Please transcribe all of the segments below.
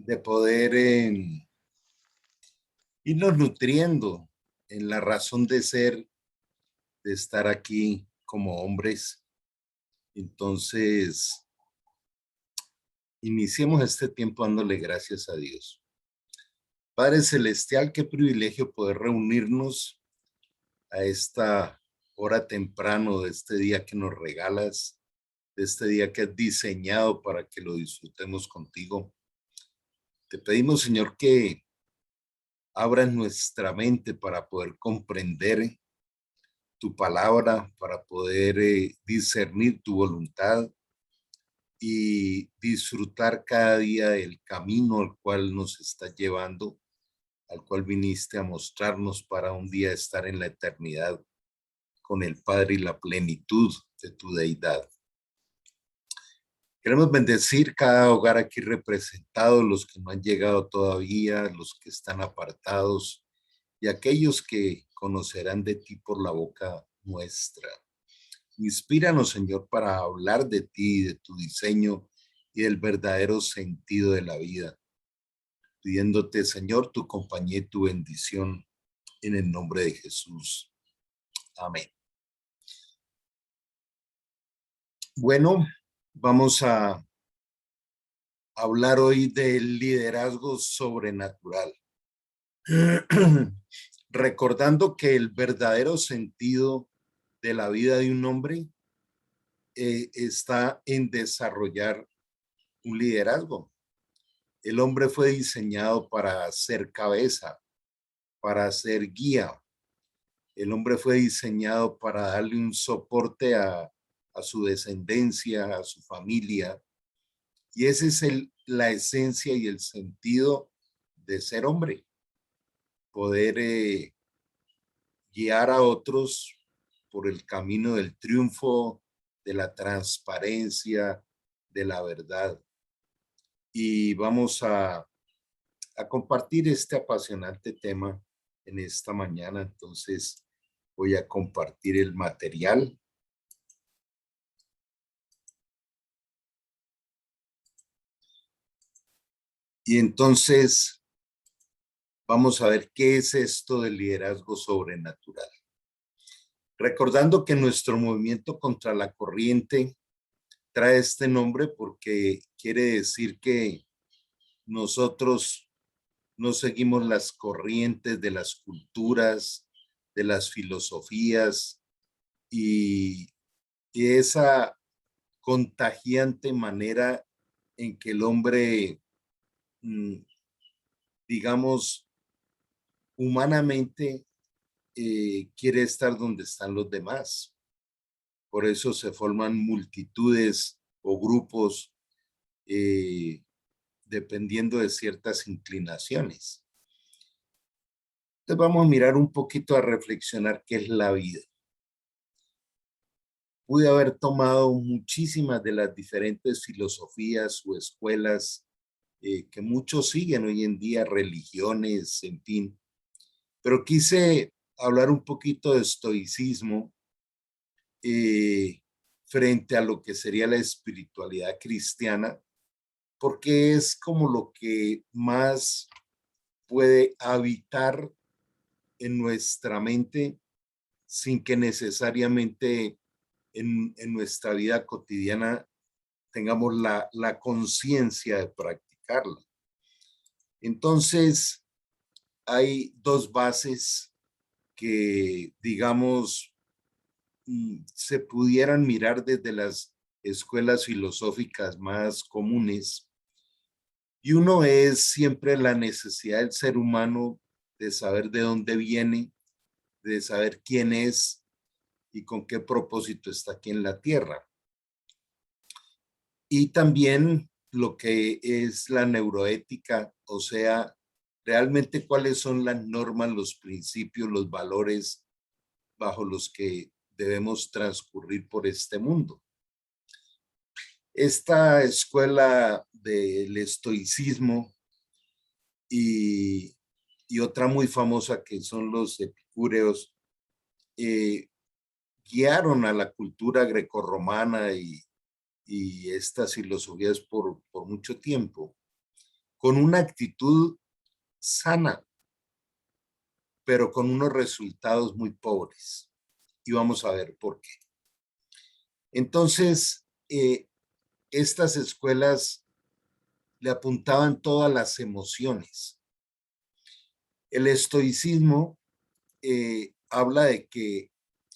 de poder irnos nutriendo en la razón de ser, de estar aquí como hombres. Entonces, iniciemos este tiempo dándole gracias a Dios. Padre Celestial, qué privilegio poder reunirnos a esta hora temprano de este día que nos regalas, de este día que has diseñado para que lo disfrutemos contigo. Te pedimos, Señor, que abras nuestra mente para poder comprender tu palabra, para poder discernir tu voluntad y disfrutar cada día del camino al cual nos estás llevando, al cual viniste a mostrarnos para un día estar en la eternidad con el Padre y la plenitud de tu deidad. Queremos bendecir cada hogar aquí representado, los que no han llegado todavía, los que están apartados y aquellos que conocerán de ti por la boca nuestra. Inspíranos, Señor, para hablar de ti, de tu diseño y del verdadero sentido de la vida. Pidiéndote, Señor, tu compañía y tu bendición en el nombre de Jesús. Amén. Bueno, vamos a hablar hoy del liderazgo sobrenatural. Recordando que el verdadero sentido de la vida de un hombre está en desarrollar un liderazgo. El hombre fue diseñado para ser cabeza, para ser guía. El hombre fue diseñado para darle un soporte a su descendencia, a su familia. Y ese es la esencia y el sentido de ser hombre. Poder guiar a otros por el camino del triunfo, de la transparencia, de la verdad. Y vamos a compartir este apasionante tema en esta mañana. Entonces voy a compartir el material. Y entonces vamos a ver qué es esto del liderazgo sobrenatural. Recordando que nuestro movimiento contra la corriente trae este nombre porque quiere decir que nosotros no seguimos las corrientes de las culturas, de las filosofías y esa contagiante manera en que el hombre, digamos, humanamente quiere estar donde están los demás. Por eso se forman multitudes o grupos dependiendo de ciertas inclinaciones. Entonces vamos a mirar un poquito a reflexionar qué es la vida. Pude haber tomado muchísimas de las diferentes filosofías o escuelas que muchos siguen hoy en día, religiones, en fin, pero quise hablar un poquito de estoicismo eh, frente a lo que sería la espiritualidad cristiana, porque es como lo que más puede habitar en nuestra mente sin que necesariamente en nuestra vida cotidiana tengamos la conciencia de practicarla. Entonces, hay dos bases que, digamos, se pudieran mirar desde las escuelas filosóficas más comunes. Y uno es siempre la necesidad del ser humano de saber de dónde viene, de saber quién es y con qué propósito está aquí en la tierra. Y también lo que es la neuroética, o sea, realmente cuáles son las normas, los principios, los valores bajo los que debemos transcurrir por este mundo. Esta escuela del estoicismo y, y otra muy famosa que son los epicúreos, guiaron a la cultura grecorromana y estas filosofías por mucho tiempo, con una actitud sana, pero con unos resultados muy pobres. Y vamos a ver por qué. Entonces, estas escuelas le apuntaban todas las emociones. El estoicismo habla de que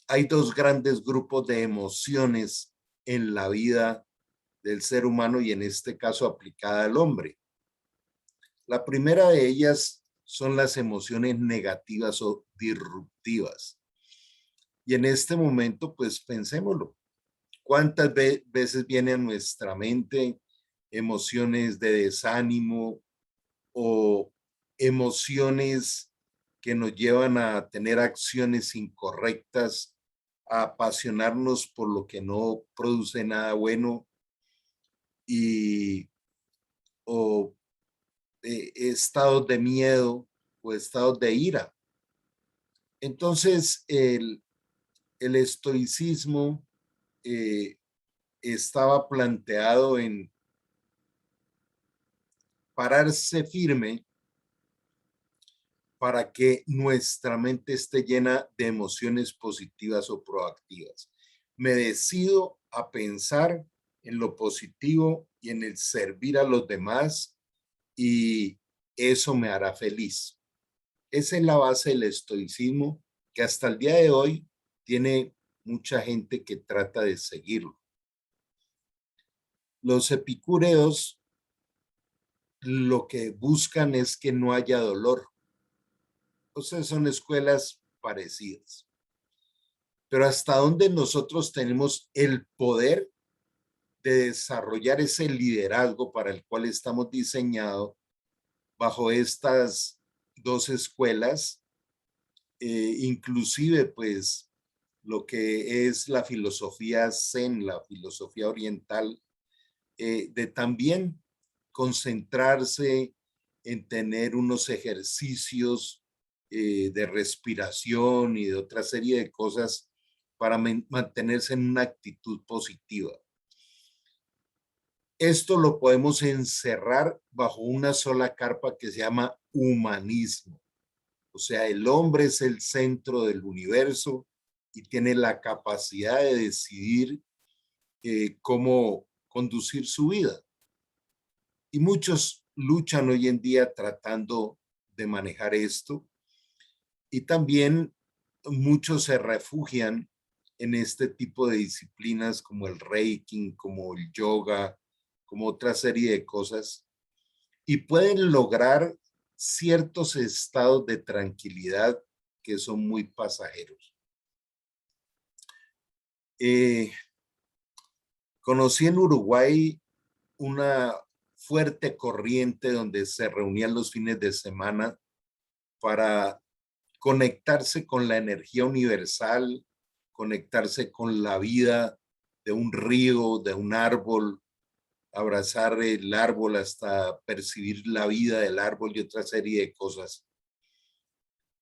hay dos grandes grupos de emociones en la vida del ser humano y en este caso aplicada al hombre. La primera de ellas son las emociones negativas o disruptivas. Y en este momento, pues pensémoslo. ¿Cuántas veces viene a nuestra mente emociones de desánimo o emociones que nos llevan a tener acciones incorrectas, a apasionarnos por lo que no produce nada bueno y o estados de miedo o estados de ira? Entonces, el estoicismo estaba planteado en pararse firme para que nuestra mente esté llena de emociones positivas o proactivas. Me decido a pensar en lo positivo y en el servir a los demás y eso me hará feliz. Esa es la base del estoicismo que hasta el día de hoy tiene mucha gente que trata de seguirlo. Los epicúreos lo que buscan es que no haya dolor. O sea, son escuelas parecidas. Pero hasta dónde nosotros tenemos el poder de desarrollar ese liderazgo para el cual estamos diseñados bajo estas dos escuelas, inclusive pues lo que es la filosofía Zen, la filosofía oriental, de también concentrarse en tener unos ejercicios de respiración y de otra serie de cosas para mantenerse en una actitud positiva. Esto lo podemos encerrar bajo una sola carpa que se llama humanismo. O sea, el hombre es el centro del universo y tiene la capacidad de decidir cómo conducir su vida. Y muchos luchan hoy en día tratando de manejar esto y también muchos se refugian en este tipo de disciplinas como el Reiki, como el yoga, como otra serie de cosas y pueden lograr ciertos estados de tranquilidad que son muy pasajeros. Conocí en Uruguay una fuerte corriente donde se reunían los fines de semana para conectarse con la energía universal, conectarse con la vida de un río, de un árbol, abrazar el árbol hasta percibir la vida del árbol y otra serie de cosas.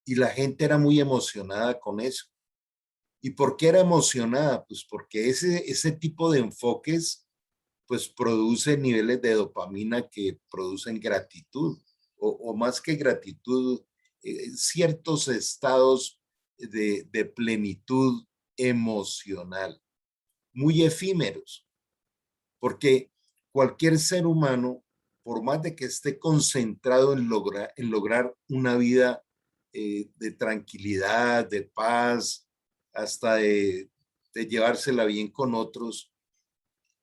Y la gente era muy emocionada con eso. ¿Y por qué era emocionada? Pues porque ese tipo de enfoques pues produce niveles de dopamina que producen gratitud o más que gratitud, ciertos estados de plenitud emocional, muy efímeros, porque cualquier ser humano, por más de que esté concentrado en lograr una vida de tranquilidad, de paz, hasta de llevársela bien con otros,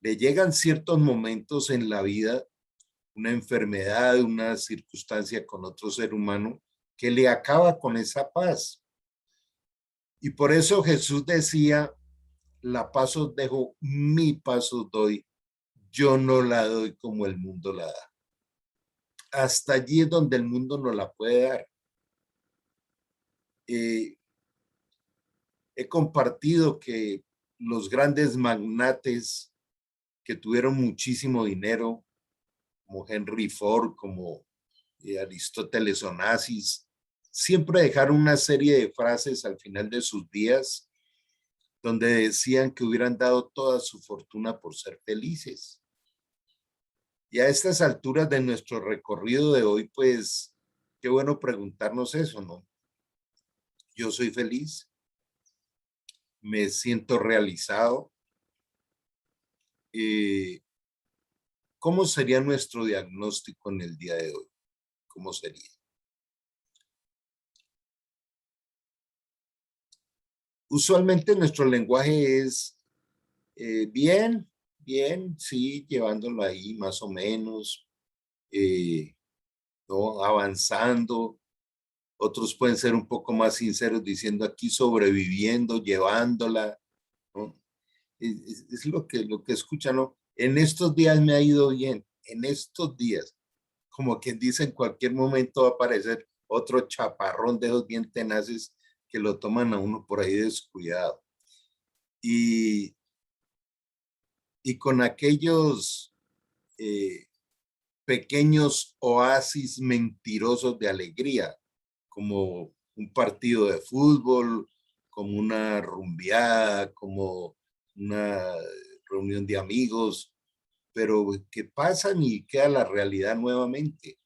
le llegan ciertos momentos en la vida, una enfermedad, una circunstancia con otro ser humano, que le acaba con esa paz. Y por eso Jesús decía, la paz os dejo, mi paz os doy, yo no la doy como el mundo la da. Hasta allí es donde el mundo no la puede dar. Eh, he compartido que los grandes magnates que tuvieron muchísimo dinero, como Henry Ford, como Aristóteles Onassis, siempre dejaron una serie de frases al final de sus días donde decían que hubieran dado toda su fortuna por ser felices. Y a estas alturas de nuestro recorrido de hoy, pues, qué bueno preguntarnos eso, ¿no? Yo soy feliz, me siento realizado. Eh, ¿Cómo sería nuestro diagnóstico en el día de hoy? ¿Cómo sería? Usualmente nuestro lenguaje es bien, bien, sí, llevándolo ahí más o menos, eh, ¿no? Avanzando. Otros pueden ser un poco más sinceros diciendo aquí sobreviviendo, llevándola, ¿no? Es lo que escuchan, ¿no? En estos días me ha ido bien, en estos días, como quien dice, en cualquier momento va a aparecer otro chaparrón de esos bien tenaces que lo toman a uno por ahí descuidado. Y, y con aquellos eh, pequeños oasis mentirosos de alegría, como un partido de fútbol, como una rumbeada, como una reunión de amigos, pero que pasan y queda la realidad nuevamente.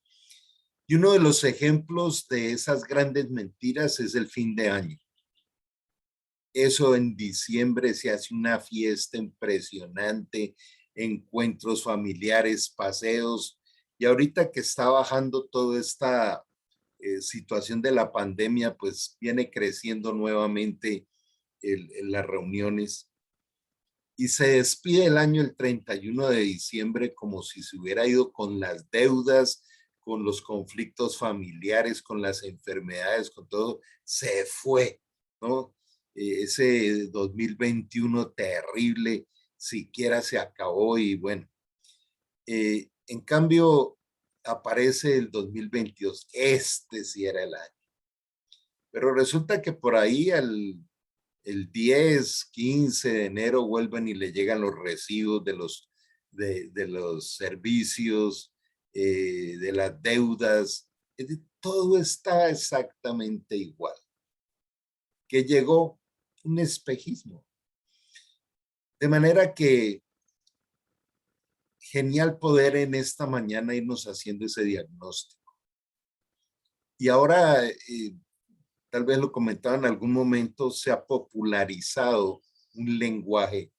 Y uno de los ejemplos de esas grandes mentiras es el fin de año. Eso en diciembre se hace una fiesta impresionante, encuentros familiares, paseos, y ahorita que está bajando toda esta situación de la pandemia, pues viene creciendo nuevamente las reuniones y se despide el año el 31 de diciembre como si se hubiera ido con las deudas, con los conflictos familiares, con las enfermedades, con todo, se fue, ¿no? Ese 2021 terrible, siquiera se acabó y bueno, en cambio aparece el 2022, este sí era el año, pero resulta que por ahí el 10, 15 de enero vuelven y le llegan los recibos de los servicios, de las deudas, todo está exactamente igual. Que llegó un espejismo. De manera que genial poder en esta mañana irnos haciendo ese diagnóstico. Y ahora, tal vez lo comentaba en algún momento, se ha popularizado un lenguaje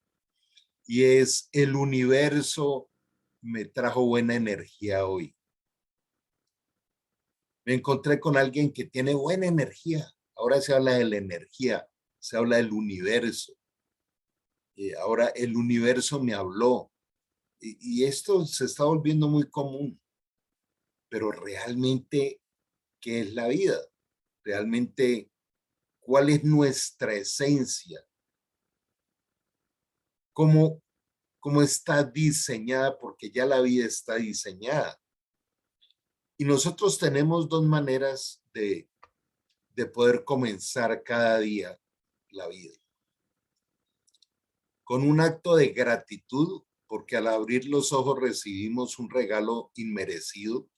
y es el universo me trajo buena energía hoy. Me encontré con alguien que tiene buena energía. Ahora se habla de la energía, se habla del universo. Ahora el universo me habló. Y esto se está volviendo muy común. Pero realmente, ¿qué es la vida? Realmente, ¿cuál es nuestra esencia? ¿Cómo, cómo está diseñada? Porque ya la vida está diseñada. Y nosotros tenemos dos maneras de poder comenzar cada día la vida. Con un acto de gratitud, porque al abrir los ojos recibimos un regalo inmerecido.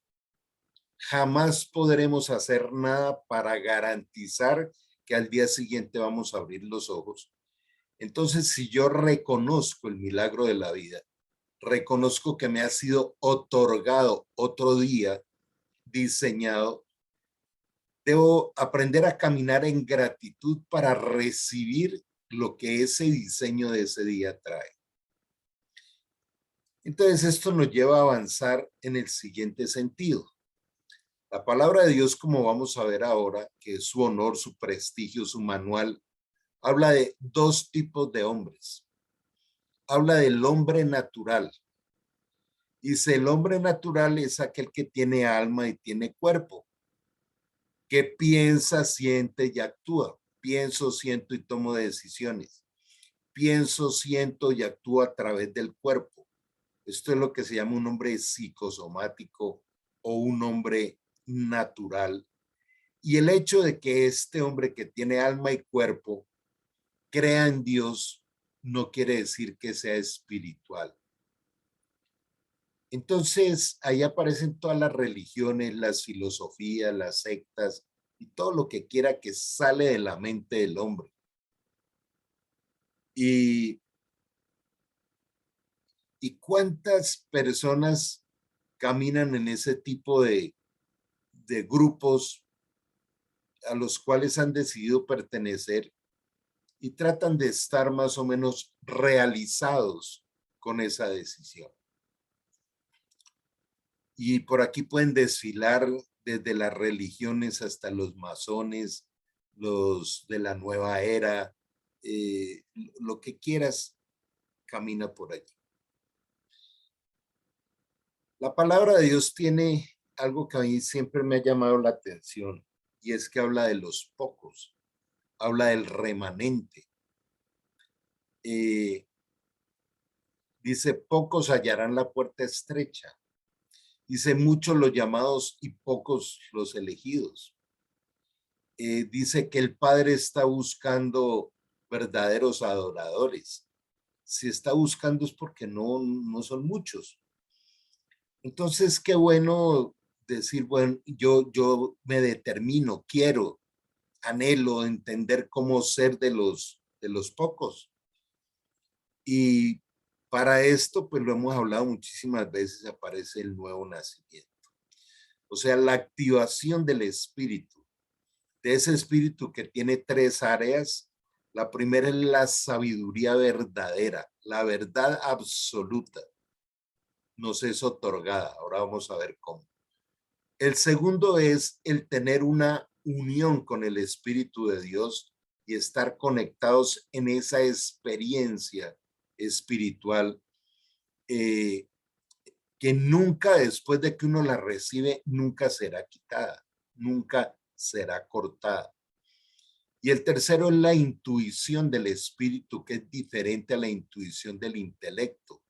Jamás podremos hacer nada para garantizar que al día siguiente vamos a abrir los ojos. Entonces, si yo reconozco el milagro de la vida, reconozco que me ha sido otorgado otro día diseñado, debo aprender a caminar en gratitud para recibir lo que ese diseño de ese día trae. Entonces, esto nos lleva a avanzar en el siguiente sentido. La palabra de Dios, como vamos a ver ahora, que es su honor, su prestigio, su manual, habla de dos tipos de hombres. Habla del hombre natural. Dice, el hombre natural es aquel que tiene alma y tiene cuerpo, que piensa, siente y actúa. Pienso, siento y tomo decisiones. Pienso, siento y actúo a través del cuerpo. Esto es lo que se llama un hombre psicosomático o un hombre natural. Y el hecho de que este hombre que tiene alma y cuerpo crea en Dios no quiere decir que sea espiritual. Entonces, ahí aparecen todas las religiones, las filosofías, las sectas y todo lo que quiera que sale de la mente del hombre. Y ¿Y cuántas personas caminan en ese tipo de grupos a los cuales han decidido pertenecer y tratan de estar más o menos realizados con esa decisión. Y por aquí pueden desfilar desde las religiones hasta los masones, los de la nueva era, lo que quieras, camina por allí. La palabra de Dios tiene algo que a mí siempre me ha llamado la atención, y es que habla de los pocos, habla del remanente. Dice, pocos hallarán la puerta estrecha. Dice, muchos los llamados y pocos los elegidos. Dice que el Padre está buscando verdaderos adoradores. Si está buscando es porque no son muchos. Entonces, qué bueno decir, bueno, yo me determino, quiero, anhelo entender cómo ser de los pocos. Y para esto, pues lo hemos hablado muchísimas veces, aparece el nuevo nacimiento. O sea, la activación del espíritu, de ese espíritu que tiene tres áreas. La primera es la sabiduría verdadera, la verdad absoluta nos es otorgada. Ahora vamos a ver cómo. El segundo es el tener una unión con el Espíritu de Dios y estar conectados en esa experiencia espiritual que nunca, después de que uno la recibe, nunca será quitada, nunca será cortada. Y el tercero es la intuición del espíritu, que es diferente a la intuición del intelecto.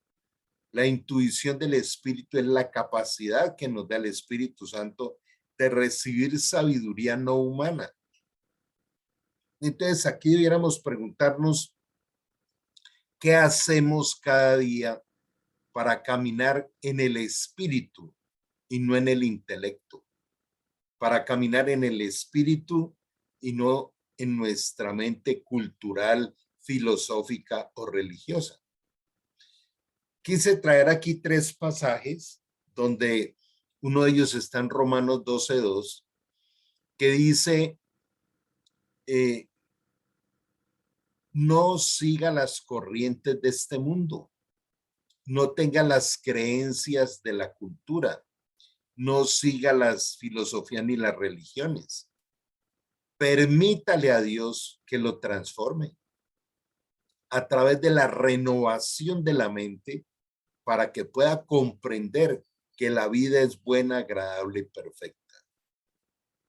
La intuición del espíritu es la capacidad que nos da el Espíritu Santo de recibir sabiduría no humana. Entonces aquí debiéramos preguntarnos qué hacemos cada día para caminar en el espíritu y no en el intelecto, para caminar en el espíritu y no en nuestra mente cultural, filosófica o religiosa. Quise traer aquí tres pasajes donde uno de ellos está en Romanos 12:2, que dice, no siga las corrientes de este mundo, no tenga las creencias de la cultura, no siga las filosofías ni las religiones. Permítale a Dios que lo transforme a través de la renovación de la mente para que pueda comprender que la vida es buena, agradable y perfecta.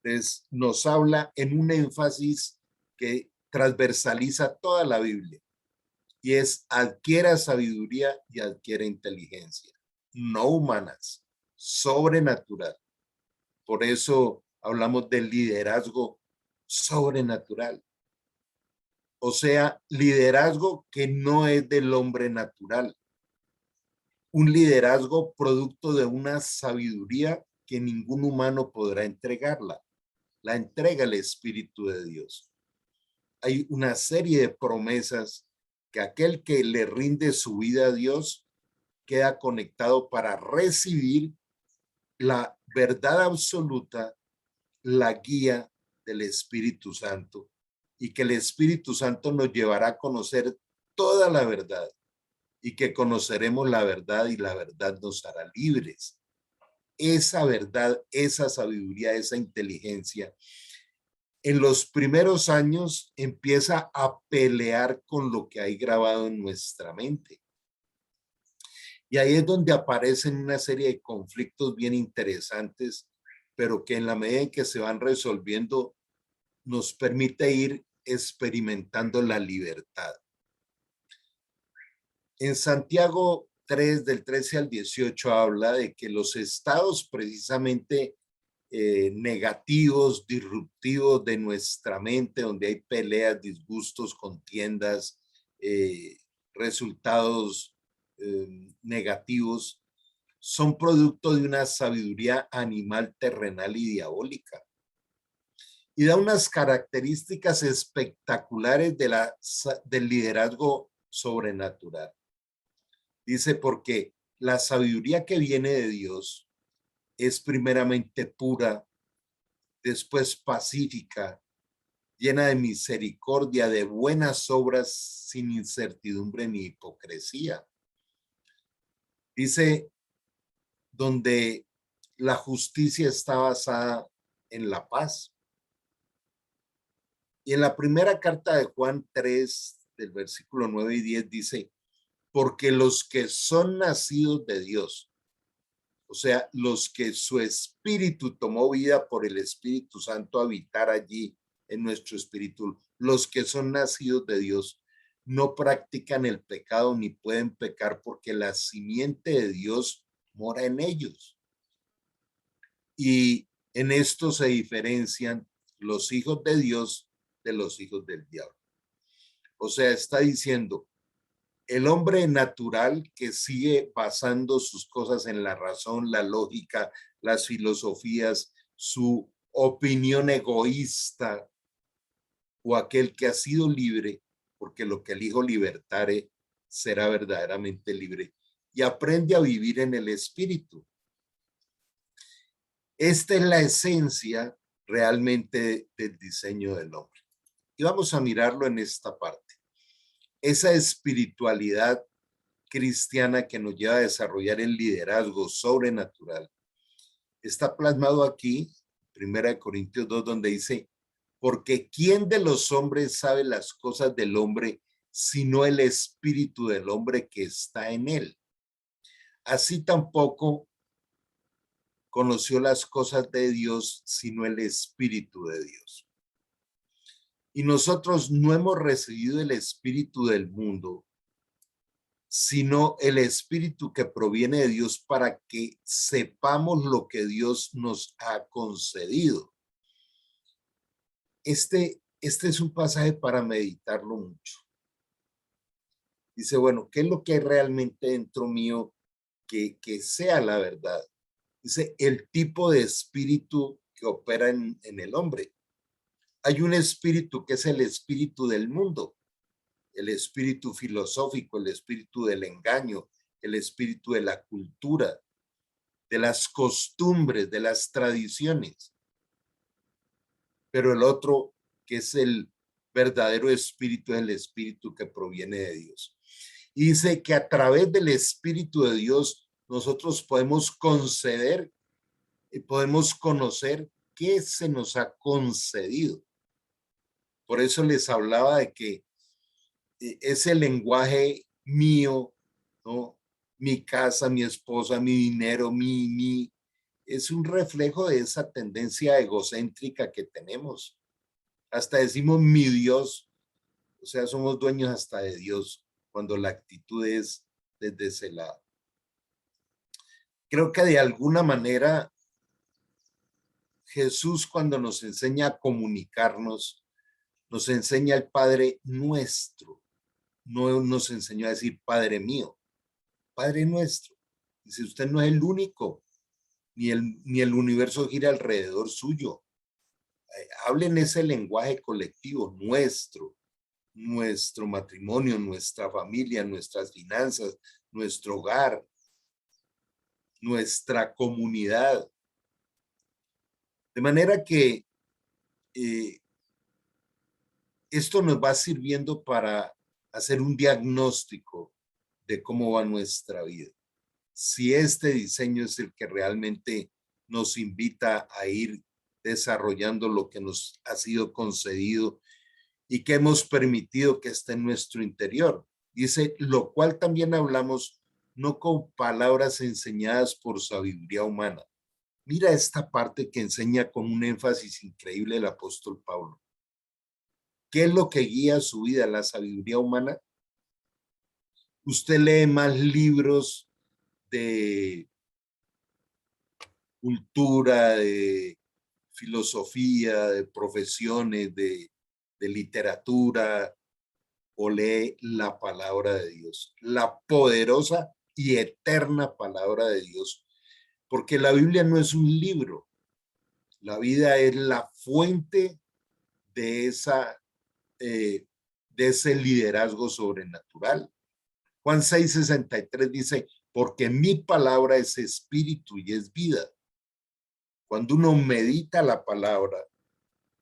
Entonces, nos habla en un énfasis que transversaliza toda la Biblia y es adquiera sabiduría y adquiera inteligencia, no humanas, sobrenatural. Por eso hablamos del liderazgo sobrenatural. O sea, liderazgo que no es del hombre natural. Un liderazgo producto de una sabiduría que ningún humano podrá entregarla. La entrega el Espíritu de Dios. Hay una serie de promesas que aquel que le rinde su vida a Dios queda conectado para recibir la verdad absoluta, la guía del Espíritu Santo, y que el Espíritu Santo nos llevará a conocer toda la verdad y que conoceremos la verdad y la verdad nos hará libres. Esa verdad, esa sabiduría, esa inteligencia, en los primeros años empieza a pelear con lo que hay grabado en nuestra mente. Y ahí es donde aparecen una serie de conflictos bien interesantes, pero que en la medida en que se van resolviendo, nos permite ir experimentando la libertad. En Santiago 3, del 13 al 18, habla de que los estados precisamente negativos, disruptivos de nuestra mente, donde hay peleas, disgustos, contiendas, resultados negativos, son producto de una sabiduría animal, terrenal y diabólica. Y da unas características espectaculares del liderazgo sobrenatural. Dice, porque la sabiduría que viene de Dios es primeramente pura, después pacífica, llena de misericordia, de buenas obras, sin incertidumbre ni hipocresía. Dice, donde la justicia está basada en la paz. Y en la primera carta de Juan 3, del versículo 9 y 10, dice, porque los que son nacidos de Dios, o sea, los que su espíritu tomó vida por el Espíritu Santo habitar allí en nuestro espíritu, los que son nacidos de Dios, no practican el pecado ni pueden pecar porque la simiente de Dios mora en ellos. Y en esto se diferencian los hijos de Dios de los hijos del diablo. O sea, está diciendo, el hombre natural que sigue basando sus cosas en la razón, la lógica, las filosofías, su opinión egoísta, o aquel que ha sido libre, porque lo que el Hijo libertare será verdaderamente libre, y aprende a vivir en el Espíritu. Esta es la esencia realmente del diseño del hombre. Y vamos a mirarlo en esta parte. Esa espiritualidad cristiana que nos lleva a desarrollar el liderazgo sobrenatural está plasmado aquí, 1 Corintios 2, donde dice, porque ¿quién de los hombres sabe las cosas del hombre sino el espíritu del hombre que está en él? Así tampoco conoció las cosas de Dios sino el espíritu de Dios. Y nosotros no hemos recibido el espíritu del mundo, sino el espíritu que proviene de Dios para que sepamos lo que Dios nos ha concedido. Este es un pasaje para meditarlo mucho. Dice, bueno, ¿qué es lo que hay realmente dentro mío que sea la verdad? Dice, el tipo de espíritu que opera en el hombre. Hay un espíritu que es el espíritu del mundo, el espíritu filosófico, el espíritu del engaño, el espíritu de la cultura, de las costumbres, de las tradiciones. Pero el otro, que es el verdadero espíritu, es el espíritu que proviene de Dios. Y dice que a través del espíritu de Dios nosotros podemos conceder y podemos conocer qué se nos ha concedido. Por eso les hablaba de que ese lenguaje mío, ¿no? Mi casa, mi esposa, mi dinero, es un reflejo de esa tendencia egocéntrica que tenemos. Hasta decimos mi Dios, o sea, somos dueños hasta de Dios, cuando la actitud es desde ese lado. Creo que de alguna manera Jesús, cuando nos enseña a comunicarnos, nos enseña el Padre nuestro, no nos enseñó a decir Padre mío, Padre nuestro. Dice, usted no es el único, ni el universo gira alrededor suyo. Hablen ese lenguaje colectivo, nuestro matrimonio, nuestra familia, nuestras finanzas, nuestro hogar, nuestra comunidad. De manera que esto nos va sirviendo para hacer un diagnóstico de cómo va nuestra vida. Si este diseño es el que realmente nos invita a ir desarrollando lo que nos ha sido concedido y que hemos permitido que esté en nuestro interior. Dice, lo cual también hablamos no con palabras enseñadas por sabiduría humana. Mira esta parte que enseña con un énfasis increíble el apóstol Pablo. ¿Qué es lo que guía su vida? ¿La sabiduría humana? Usted lee más libros de cultura, de filosofía, de profesiones, de literatura, o lee la palabra de Dios, la poderosa y eterna palabra de Dios, porque la Biblia no es un libro, la vida es la fuente de de ese liderazgo sobrenatural. Juan 6:63 dice, porque mi palabra es espíritu y es vida. Cuando uno medita la palabra,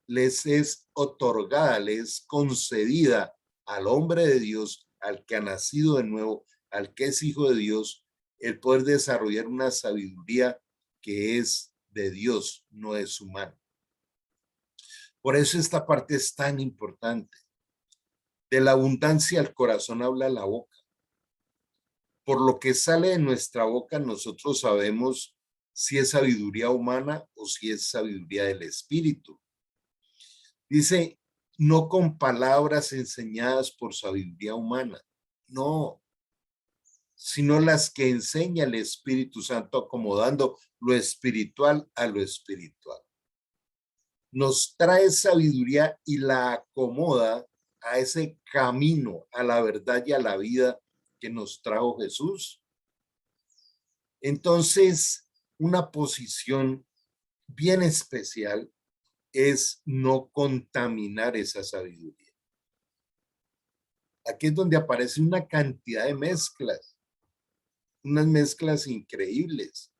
les es otorgada, les es concedida al hombre de Dios, al que ha nacido de nuevo, al que es hijo de Dios, el poder desarrollar una sabiduría que es de Dios, no es humana. Por eso esta parte es tan importante. De la abundancia al corazón habla la boca. Por lo que sale de nuestra boca, nosotros sabemos si es sabiduría humana o si es sabiduría del Espíritu. Dice, no con palabras enseñadas por sabiduría humana, no, sino las que enseña el Espíritu Santo, acomodando lo espiritual a lo espiritual. Nos trae sabiduría y la acomoda a ese camino, a la verdad y a la vida que nos trajo Jesús. Entonces, una posición bien especial es no contaminar esa sabiduría. Aquí es donde aparece una cantidad de mezclas, unas mezclas increíbles.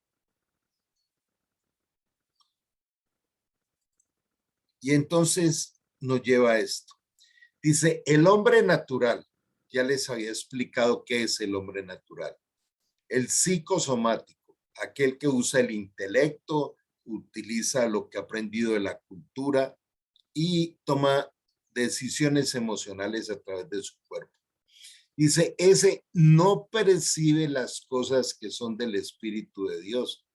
Y entonces nos lleva a esto. Dice, el hombre natural, ya les había explicado qué es el hombre natural. El psicosomático, aquel que usa el intelecto, utiliza lo que ha aprendido de la cultura y toma decisiones emocionales a través de su cuerpo. Dice, ese no percibe las cosas que son del Espíritu de Dios,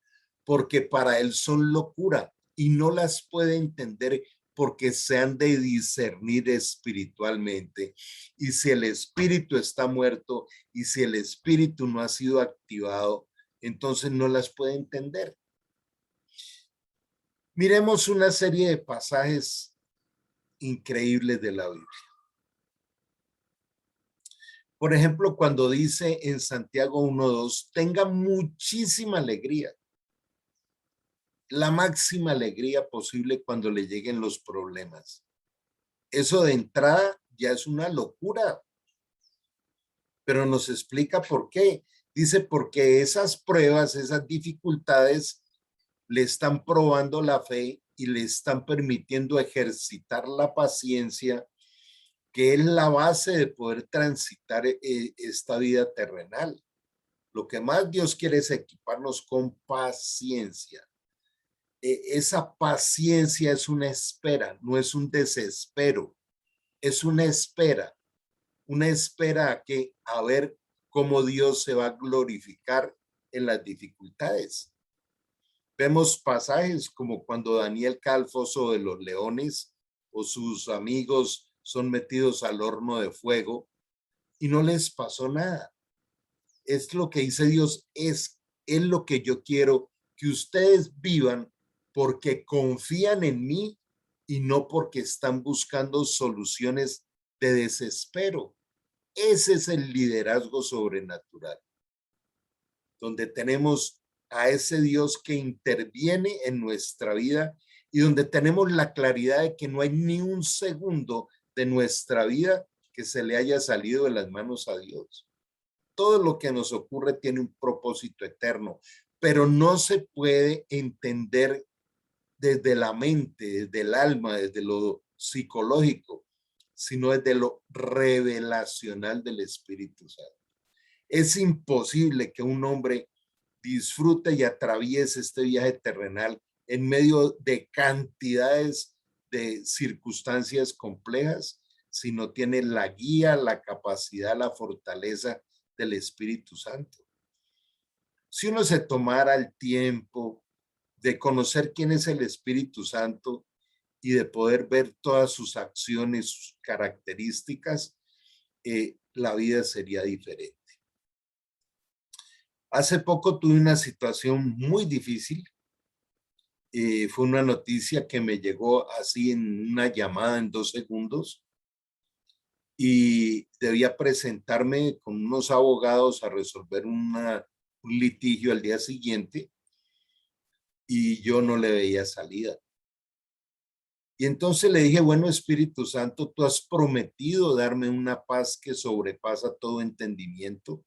porque para él son locura y no las puede entender porque se han de discernir espiritualmente. Y si el espíritu está muerto y si el espíritu no ha sido activado, entonces no las puede entender. Miremos una serie de pasajes increíbles de la Biblia. Por ejemplo, cuando dice en Santiago 1:2, tenga muchísima alegría, la máxima alegría posible cuando le lleguen los problemas. Eso de entrada ya es una locura, pero nos explica por qué. Dice, porque esas pruebas, esas dificultades le están probando la fe y le están permitiendo ejercitar la paciencia, que es la base de poder transitar esta vida terrenal. Lo que más Dios quiere es equiparnos con paciencia. Esa paciencia es una espera, no es un desespero, es una espera a ver cómo Dios se va a glorificar en las dificultades. Vemos pasajes como cuando Daniel cae al foso de los leones o sus amigos son metidos al horno de fuego y no les pasó nada. Es lo que dice Dios, es lo que yo quiero que ustedes vivan porque confían en mí y no porque están buscando soluciones de desespero. Ese es el liderazgo sobrenatural, donde tenemos a ese Dios que interviene en nuestra vida y donde tenemos la claridad de que no hay ni un segundo de nuestra vida que se le haya salido de las manos a Dios. Todo lo que nos ocurre tiene un propósito eterno, pero no se puede entender desde la mente, desde el alma, desde lo psicológico, sino desde lo revelacional del Espíritu Santo. Es imposible que un hombre disfrute y atraviese este viaje terrenal en medio de cantidades de circunstancias complejas si no tiene la guía, la capacidad, la fortaleza del Espíritu Santo. Si uno se tomara el tiempo de conocer quién es el Espíritu Santo y de poder ver todas sus acciones, sus características, la vida sería diferente. Hace poco tuve una situación muy difícil. Fue una noticia que me llegó así en una llamada en 2 segundos y debía presentarme con unos abogados a resolver un litigio al día siguiente y yo no le veía salida. Y entonces le dije, bueno, Espíritu Santo, tú has prometido darme una paz que sobrepasa todo entendimiento.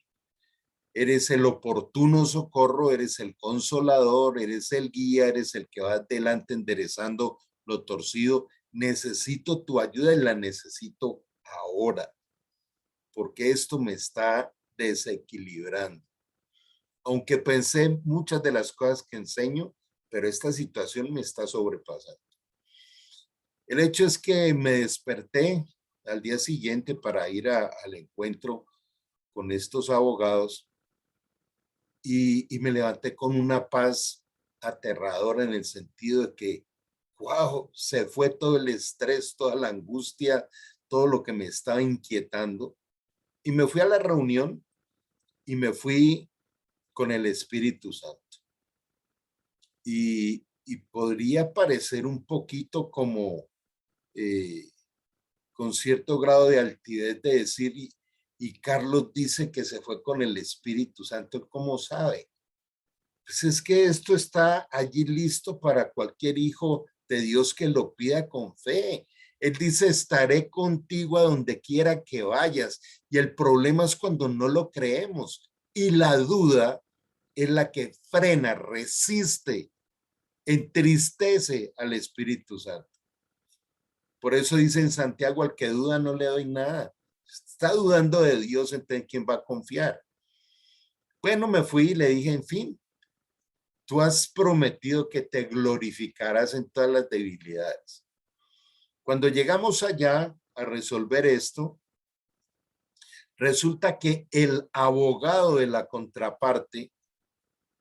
eres el oportuno socorro, eres el consolador, eres el guía, eres el que va adelante enderezando lo torcido. Necesito tu ayuda y la necesito ahora, porque esto me está desequilibrando. Aunque pensé muchas de las cosas que enseño, pero esta situación me está sobrepasando. El hecho es que me desperté al día siguiente para ir al encuentro con estos abogados y me levanté con una paz aterradora en el sentido de que, wow, se fue todo el estrés, toda la angustia, todo lo que me estaba inquietando. Y me fui a la reunión y me fui con el Espíritu Santo. Y podría parecer un poquito como con cierto grado de altivez de decir, y Carlos dice que se fue con el Espíritu Santo, ¿cómo sabe? Pues es que esto está allí listo para cualquier hijo de Dios que lo pida con fe. Él dice, estaré contigo a donde quiera que vayas. Y el problema es cuando no lo creemos. Y la duda es la que frena, resiste, entristece al Espíritu Santo. Por eso dice en Santiago, al que duda no le doy nada. Está dudando de Dios, entonces ¿quién va a confiar? Bueno, me fui y le dije, en fin, tú has prometido que te glorificarás en todas las debilidades. Cuando llegamos allá a resolver esto, resulta que el abogado de la contraparte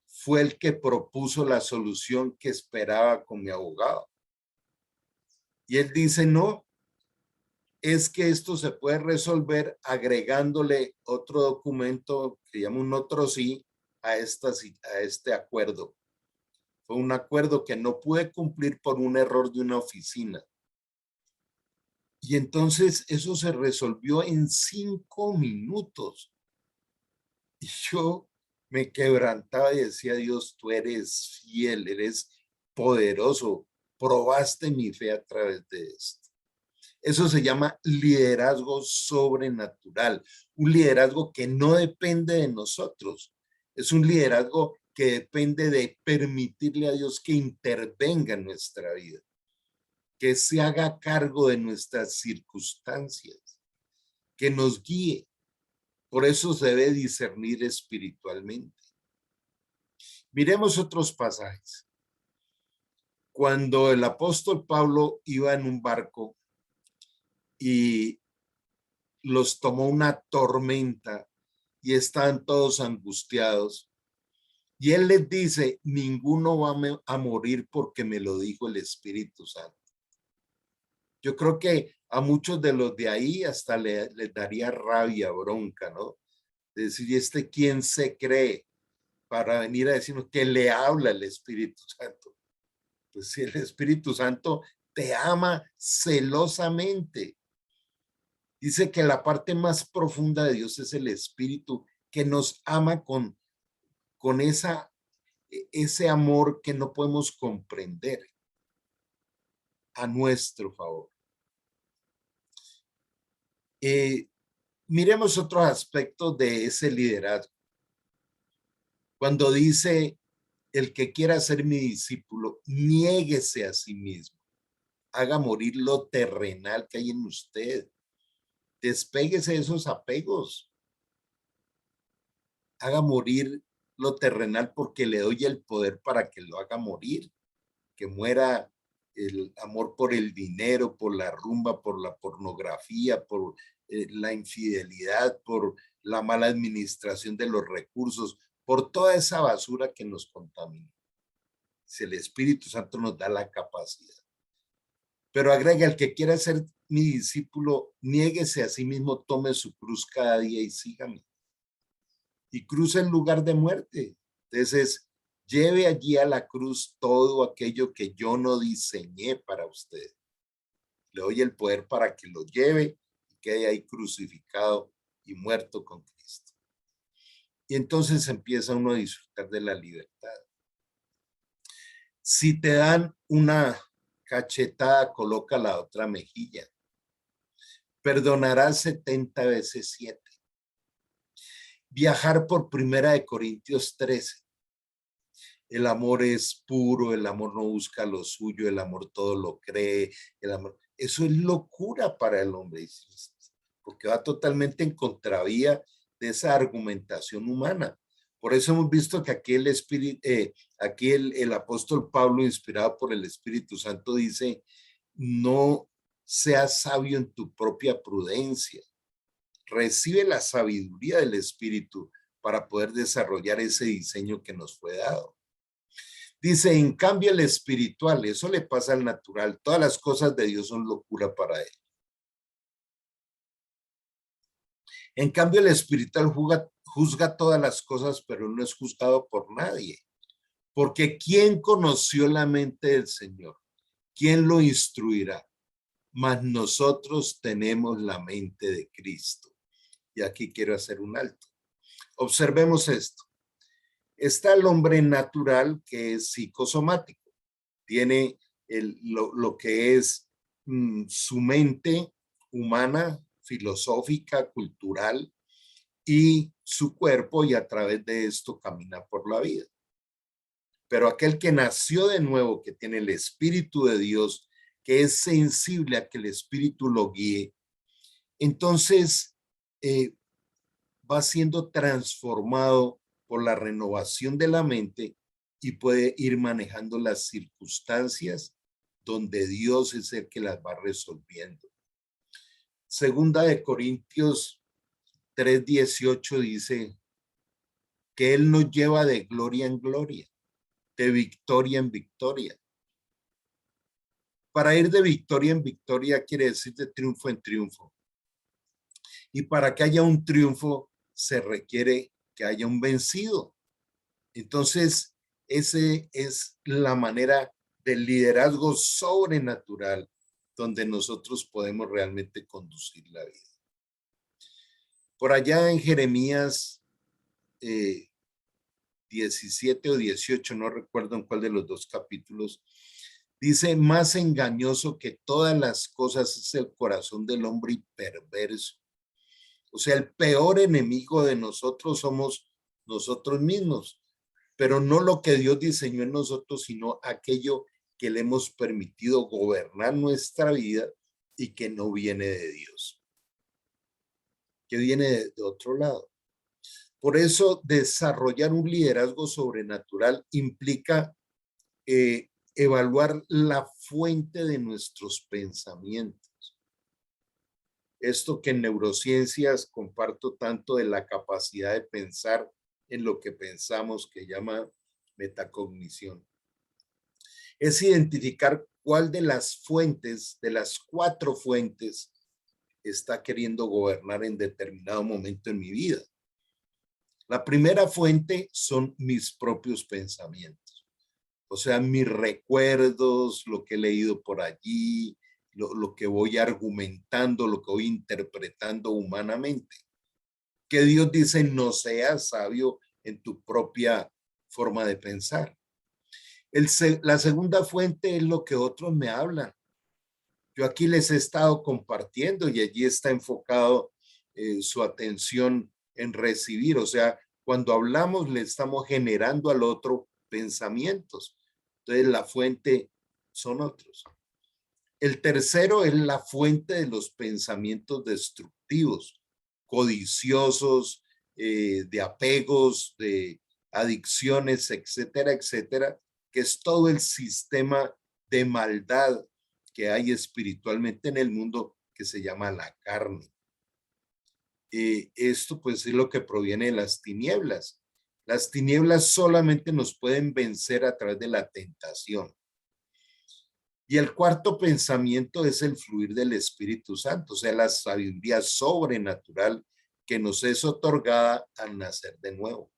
fue el que propuso la solución que esperaba con mi abogado. Y él dice, no, es que esto se puede resolver agregándole otro documento que llama un otro sí a este acuerdo. Fue un acuerdo que no pude cumplir por un error de una oficina. Y entonces eso se resolvió en 5 minutos. Y yo me quebrantaba y decía, Dios, tú eres fiel, eres poderoso, probaste mi fe a través de esto. Eso se llama liderazgo sobrenatural, un liderazgo que no depende de nosotros, es un liderazgo que depende de permitirle a Dios que intervenga en nuestra vida, que se haga cargo de nuestras circunstancias, que nos guíe. Por eso se debe discernir espiritualmente. Miremos otros pasajes. Cuando el apóstol Pablo iba en un barco y los tomó una tormenta y estaban todos angustiados, y él les dice, ninguno va a morir porque me lo dijo el Espíritu Santo. Yo creo que a muchos de los de ahí hasta les daría rabia, bronca, ¿no? De decir, ¿y este quién se cree para venir a decirnos que le habla el Espíritu Santo? Pues si el Espíritu Santo te ama celosamente. Dice que la parte más profunda de Dios es el Espíritu que nos ama con ese amor que no podemos comprender a nuestro favor. Miremos otros aspectos de ese liderazgo. Cuando dice, el que quiera ser mi discípulo, niéguese a sí mismo, haga morir lo terrenal que hay en usted, despéguese de esos apegos, haga morir lo terrenal porque le doy el poder para que lo haga morir, que muera el amor por el dinero, por la rumba, por la pornografía, por la infidelidad, por la mala administración de los recursos, por toda esa basura que nos contamina. Si el Espíritu Santo nos da la capacidad. Pero agrega, el que quiera ser mi discípulo, niéguese a sí mismo, tome su cruz cada día y sígame. Y cruce el lugar de muerte. Entonces, lleve allí a la cruz todo aquello que yo no diseñé para usted. Le doy el poder para que lo lleve y quede ahí crucificado y muerto con Cristo. Y entonces empieza uno a disfrutar de la libertad. Si te dan una cachetada, coloca la otra mejilla. Perdonarás 70 veces 7. viajar por 1 Corintios 13. El amor es puro, el amor no busca lo suyo, el amor todo lo cree, el amor. Eso es locura para el hombre, porque va totalmente en contravía de esa argumentación humana. Por eso hemos visto que aquí el apóstol Pablo, inspirado por el Espíritu Santo, dice: no seas sabio en tu propia prudencia. Recibe la sabiduría del Espíritu para poder desarrollar ese diseño que nos fue dado. Dice: en cambio el espiritual, eso le pasa al natural, todas las cosas de Dios son locura para él. En cambio el espiritual juzga todas las cosas, pero no es juzgado por nadie. Porque ¿quién conoció la mente del Señor? ¿Quién lo instruirá? Mas nosotros tenemos la mente de Cristo. Y aquí quiero hacer un alto. Observemos esto. Está el hombre natural, que es psicosomático. Tiene lo que es su mente humana, filosófica, cultural, y su cuerpo, y a través de esto camina por la vida. Pero aquel que nació de nuevo, que tiene el Espíritu de Dios, que es sensible a que el Espíritu lo guíe, entonces va siendo transformado por la renovación de la mente y puede ir manejando las circunstancias donde Dios es el que las va resolviendo. Segunda de Corintios 3:18 dice que Él nos lleva de gloria en gloria, de victoria en victoria. Para ir de victoria en victoria quiere decir de triunfo en triunfo. Y para que haya un triunfo se requiere que haya un vencido. Entonces, esa es la manera del liderazgo sobrenatural donde nosotros podemos realmente conducir la vida. Por allá en Jeremías 17 o 18, no recuerdo en cuál de los dos capítulos, dice: más engañoso que todas las cosas es el corazón del hombre y perverso. O sea, el peor enemigo de nosotros somos nosotros mismos, pero no lo que Dios diseñó en nosotros, sino aquello que le hemos permitido gobernar nuestra vida y que no viene de Dios, que viene de otro lado. Por eso, desarrollar un liderazgo sobrenatural implica evaluar la fuente de nuestros pensamientos. Esto que en neurociencias comparto tanto, de la capacidad de pensar en lo que pensamos, que llama metacognición. Es identificar cuál de las fuentes, de las 4 fuentes, está queriendo gobernar en determinado momento en mi vida. La primera fuente son mis propios pensamientos, o sea, mis recuerdos, lo que he leído por allí, lo que voy argumentando, lo que voy interpretando humanamente. Que Dios dice: no seas sabio en tu propia forma de pensar. La segunda fuente es lo que otros me hablan. Yo aquí les he estado compartiendo y allí está enfocado su atención en recibir. O sea, cuando hablamos le estamos generando al otro pensamientos. Entonces la fuente son otros. El tercero es la fuente de los pensamientos destructivos, codiciosos, de apegos, de adicciones, etcétera, etcétera, que es todo el sistema de maldad que hay espiritualmente en el mundo, que se llama la carne. Esto pues es lo que proviene de las tinieblas. Las tinieblas solamente nos pueden vencer a través de la tentación. Y el cuarto pensamiento es el fluir del Espíritu Santo, o sea, la sabiduría sobrenatural que nos es otorgada al nacer de nuevo.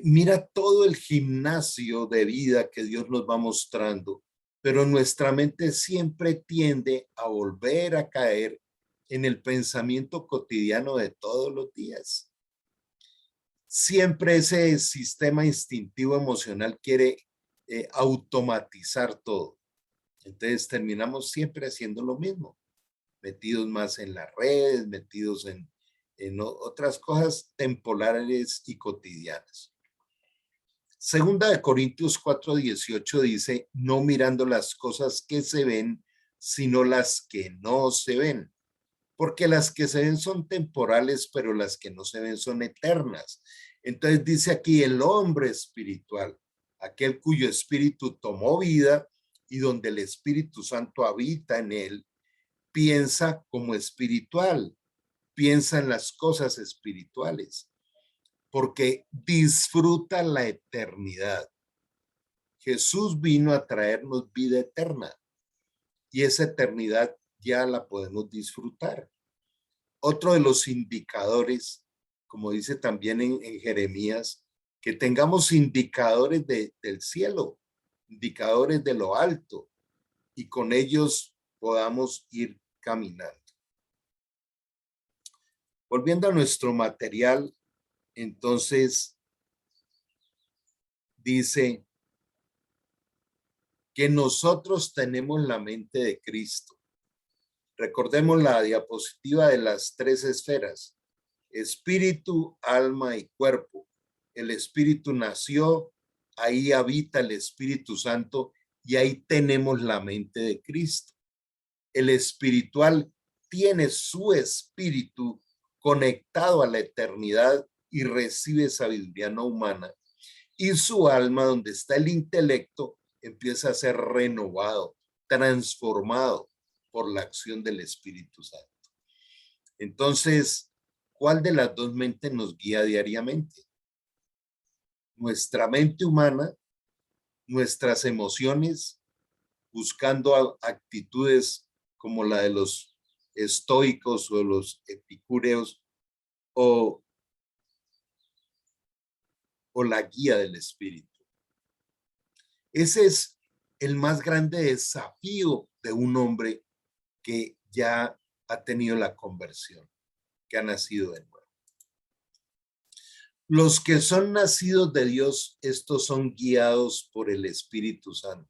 Mira todo el gimnasio de vida que Dios nos va mostrando, pero nuestra mente siempre tiende a volver a caer en el pensamiento cotidiano de todos los días. Siempre ese sistema instintivo emocional quiere automatizar todo. Entonces terminamos siempre haciendo lo mismo, metidos más en las redes, metidos en otras cosas temporales y cotidianas. Segunda de Corintios 4:18 dice, no mirando las cosas que se ven, sino las que no se ven. Porque las que se ven son temporales, pero las que no se ven son eternas. Entonces dice aquí el hombre espiritual, aquel cuyo espíritu tomó vida y donde el Espíritu Santo habita en él, piensa como espiritual, piensa en las cosas espirituales, porque disfruta la eternidad. Jesús vino a traernos vida eterna y esa eternidad ya la podemos disfrutar. Otro de los indicadores, como dice también en Jeremías, que tengamos indicadores del cielo, indicadores de lo alto, y con ellos podamos ir caminando. Volviendo a nuestro material, entonces dice que nosotros tenemos la mente de Cristo. Recordemos la diapositiva de las 3 esferas: espíritu, alma y cuerpo. El espíritu nació, ahí habita el Espíritu Santo y ahí tenemos la mente de Cristo. El espiritual tiene su espíritu conectado a la eternidad y recibe sabiduría no humana. Y su alma, donde está el intelecto, empieza a ser renovado, transformado por la acción del Espíritu Santo. Entonces, ¿cuál de las dos mentes nos guía diariamente? Nuestra mente humana, nuestras emociones, buscando actitudes como la de los estoicos o los epicúreos, o la guía del Espíritu. Ese es el más grande desafío de un hombre que ya ha tenido la conversión, que ha nacido de nuevo. Los que son nacidos de Dios, estos son guiados por el Espíritu Santo.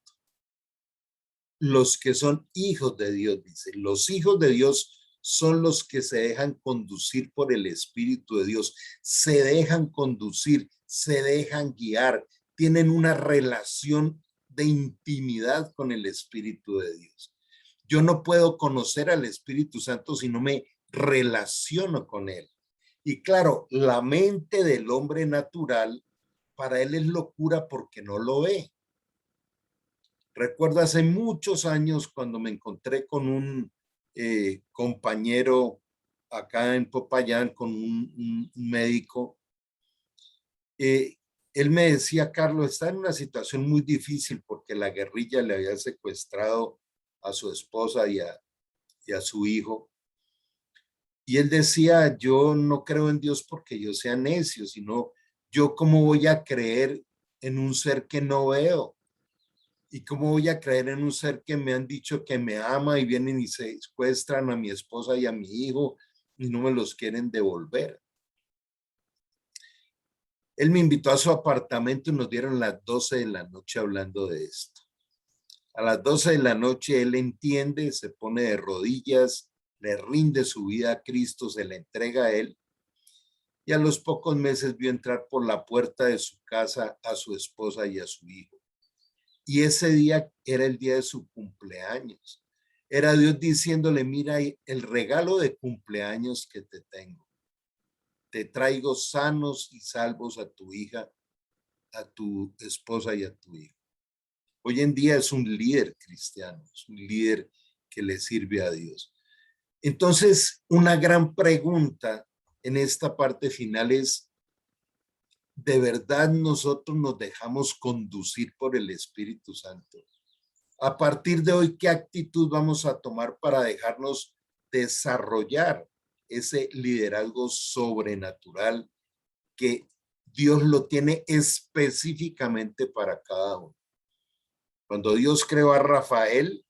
Los que son hijos de Dios, dice, los hijos de Dios son los que se dejan conducir por el Espíritu de Dios, se dejan conducir, se dejan guiar, tienen una relación de intimidad con el Espíritu de Dios. Yo no puedo conocer al Espíritu Santo si no me relaciono con él. Y claro, la mente del hombre natural, para él es locura porque no lo ve. Recuerdo hace muchos años cuando me encontré con un compañero acá en Popayán, con un médico. Él me decía, Carlos, está en una situación muy difícil porque la guerrilla le había secuestrado a su esposa y a su hijo. Y él decía, yo no creo en Dios porque yo sea necio, sino yo cómo voy a creer en un ser que no veo. ¿Y cómo voy a creer en un ser que me han dicho que me ama y vienen y se secuestran a mi esposa y a mi hijo y no me los quieren devolver? Él me invitó a su apartamento y nos dieron las 12 de la noche hablando de esto. A las 12 de la noche él entiende, se pone de rodillas, le rinde su vida a Cristo, se la entrega a él. Y a los pocos meses vio entrar por la puerta de su casa a su esposa y a su hijo. Y ese día era el día de su cumpleaños. Era Dios diciéndole, mira, el regalo de cumpleaños que te tengo. Te traigo sanos y salvos a tu hija, a tu esposa y a tu hijo. Hoy en día es un líder cristiano, es un líder que le sirve a Dios. Entonces, una gran pregunta en esta parte final es, ¿de verdad nosotros nos dejamos conducir por el Espíritu Santo? A partir de hoy, ¿qué actitud vamos a tomar para dejarnos desarrollar ese liderazgo sobrenatural que Dios lo tiene específicamente para cada uno? Cuando Dios creó a Rafael,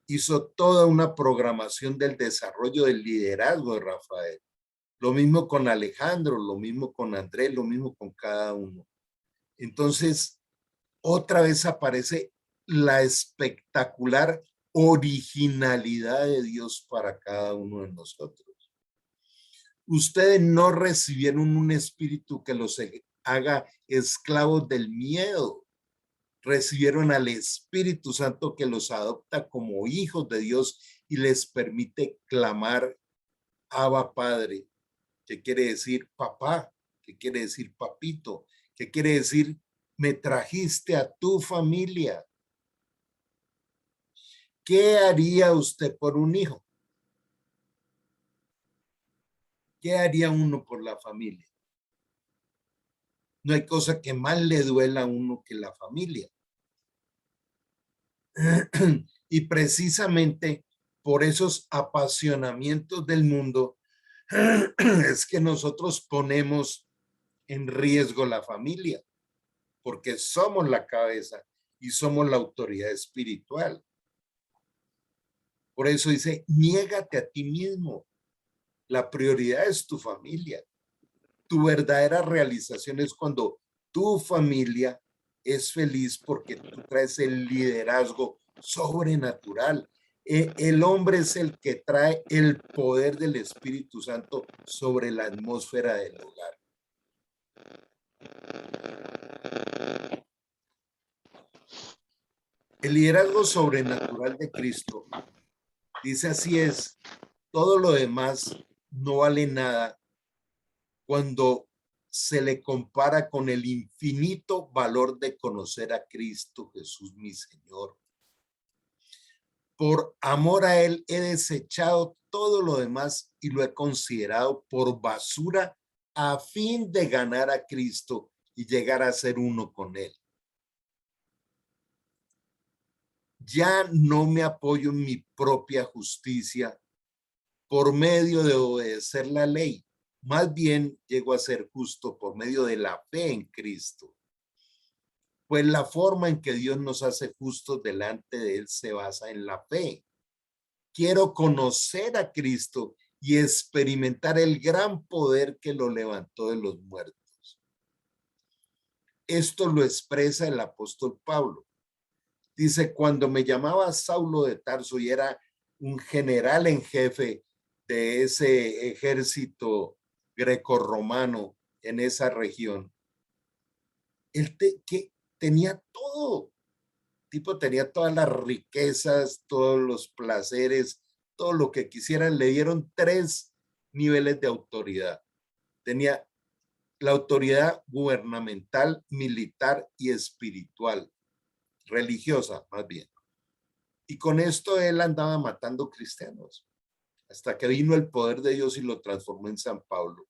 hizo toda una programación del desarrollo del liderazgo de Rafael. Lo mismo con Alejandro, lo mismo con Andrés, lo mismo con cada uno. Entonces, otra vez aparece la espectacular originalidad de Dios para cada uno de nosotros. Ustedes no recibieron un espíritu que los haga esclavos del miedo. Recibieron al Espíritu Santo que los adopta como hijos de Dios y les permite clamar Abba Padre, que quiere decir papá, que quiere decir papito, que quiere decir me trajiste a tu familia. ¿Qué haría usted por un hijo? ¿Qué haría uno por la familia? No hay cosa que más le duela a uno que la familia. Y precisamente por esos apasionamientos del mundo es que nosotros ponemos en riesgo la familia, porque somos la cabeza y somos la autoridad espiritual. Por eso dice, niégate a ti mismo. La prioridad es tu familia. Tu verdadera realización es cuando tu familia es feliz porque tú traes el liderazgo sobrenatural. El hombre es el que trae el poder del Espíritu Santo sobre la atmósfera del hogar. El liderazgo sobrenatural de Cristo dice así es, todo lo demás no vale nada cuando se le compara con el infinito valor de conocer a Cristo Jesús, mi Señor. Por amor a Él he desechado todo lo demás y lo he considerado por basura a fin de ganar a Cristo y llegar a ser uno con Él. Ya no me apoyo en mi propia justicia por medio de obedecer la ley. Más bien llego a ser justo por medio de la fe en Cristo. Pues la forma en que Dios nos hace justos delante de Él se basa en la fe. Quiero conocer a Cristo y experimentar el gran poder que lo levantó de los muertos. Esto lo expresa el apóstol Pablo. Dice, cuando me llamaba Saulo de Tarso y era un general en jefe de ese ejército grecorromano en esa región, él que tenía todo, tipo tenía todas las riquezas, todos los placeres, todo lo que quisieran. Le dieron 3 niveles de autoridad. Tenía la autoridad gubernamental, militar y espiritual, religiosa más bien. Y con esto él andaba matando cristianos, hasta que vino el poder de Dios y lo transformó en San Pablo.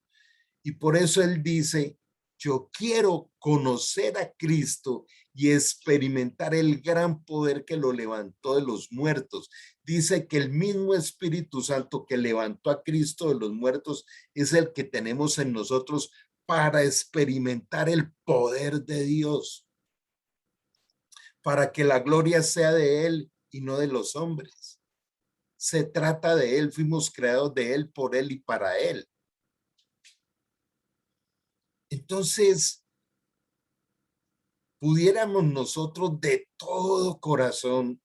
Y por eso él dice, yo quiero conocer a Cristo y experimentar el gran poder que lo levantó de los muertos. Dice que el mismo Espíritu Santo que levantó a Cristo de los muertos es el que tenemos en nosotros para experimentar el poder de Dios, para que la gloria sea de Él y no de los hombres. Se trata de Él, fuimos creados de Él, por Él y para Él. Entonces, pudiéramos nosotros de todo corazón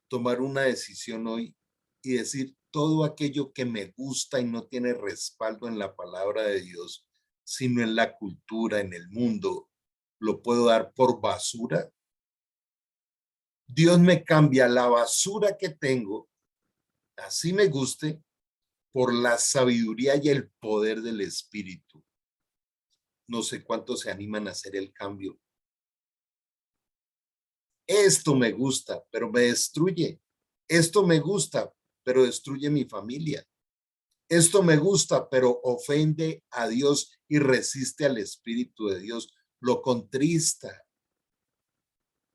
tomar una decisión hoy y decir todo aquello que me gusta y no tiene respaldo en la palabra de Dios, sino en la cultura, en el mundo, lo puedo dar por basura. Dios me cambia la basura que tengo, así me guste, por la sabiduría y el poder del Espíritu. No sé cuántos se animan a hacer el cambio. Esto me gusta, pero me destruye. Esto me gusta, pero destruye mi familia. Esto me gusta, pero ofende a Dios y resiste al Espíritu de Dios. Lo contrista.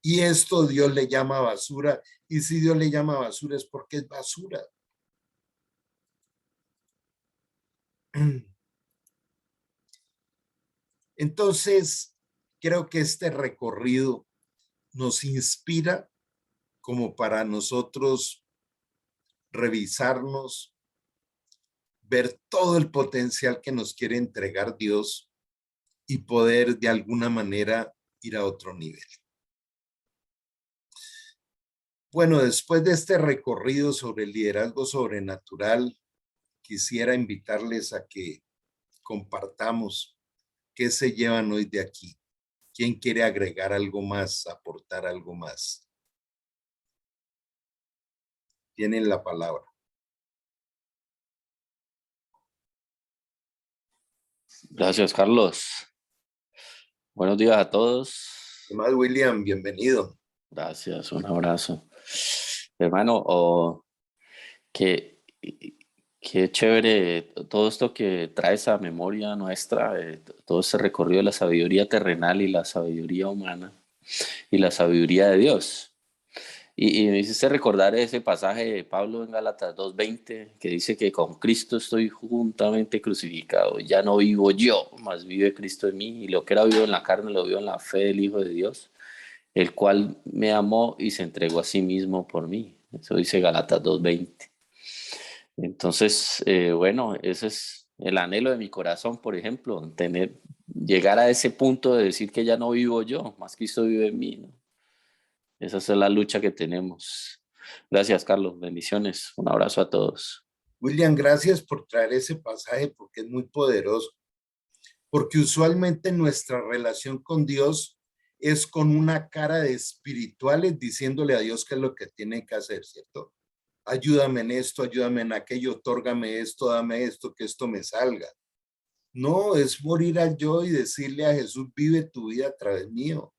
Y esto Dios le llama basura. Y si Dios le llama basura es porque es basura. Entonces, creo que este recorrido nos inspira como para nosotros revisarnos, ver todo el potencial que nos quiere entregar Dios y poder de alguna manera ir a otro nivel. Bueno, después de este recorrido sobre el liderazgo sobrenatural, quisiera invitarles a que compartamos qué se llevan hoy de aquí. ¿Quién quiere agregar algo más, aportar algo más? Tienen la palabra. Gracias, Carlos. Buenos días a todos. ¿Qué más, William? Bienvenido. Gracias, un abrazo. Hermano, qué chévere todo esto que traes a memoria nuestra, todo ese recorrido de la sabiduría terrenal y la sabiduría humana y la sabiduría de Dios. Y me hiciste recordar ese pasaje de Pablo en Gálatas 2:20 que dice que con Cristo estoy juntamente crucificado. Ya no vivo yo, mas vive Cristo en mí. Y lo que era vivo en la carne lo vivo en la fe del Hijo de Dios, el cual me amó y se entregó a sí mismo por mí. Eso dice Gálatas 2:20. Entonces, bueno, ese es el anhelo de mi corazón, por ejemplo, llegar a ese punto de decir que ya no vivo yo, más Cristo vive en mí, ¿no? Esa es la lucha que tenemos. Gracias, Carlos. Bendiciones. Un abrazo a todos. William, gracias por traer ese pasaje porque es muy poderoso. Porque usualmente nuestra relación con Dios es con una cara de espirituales diciéndole a Dios qué es lo que tiene que hacer, ¿cierto? Ayúdame en esto, ayúdame en aquello, otórgame esto, dame esto, que esto me salga. No, es morir al yo y decirle a Jesús, vive tu vida a través mío.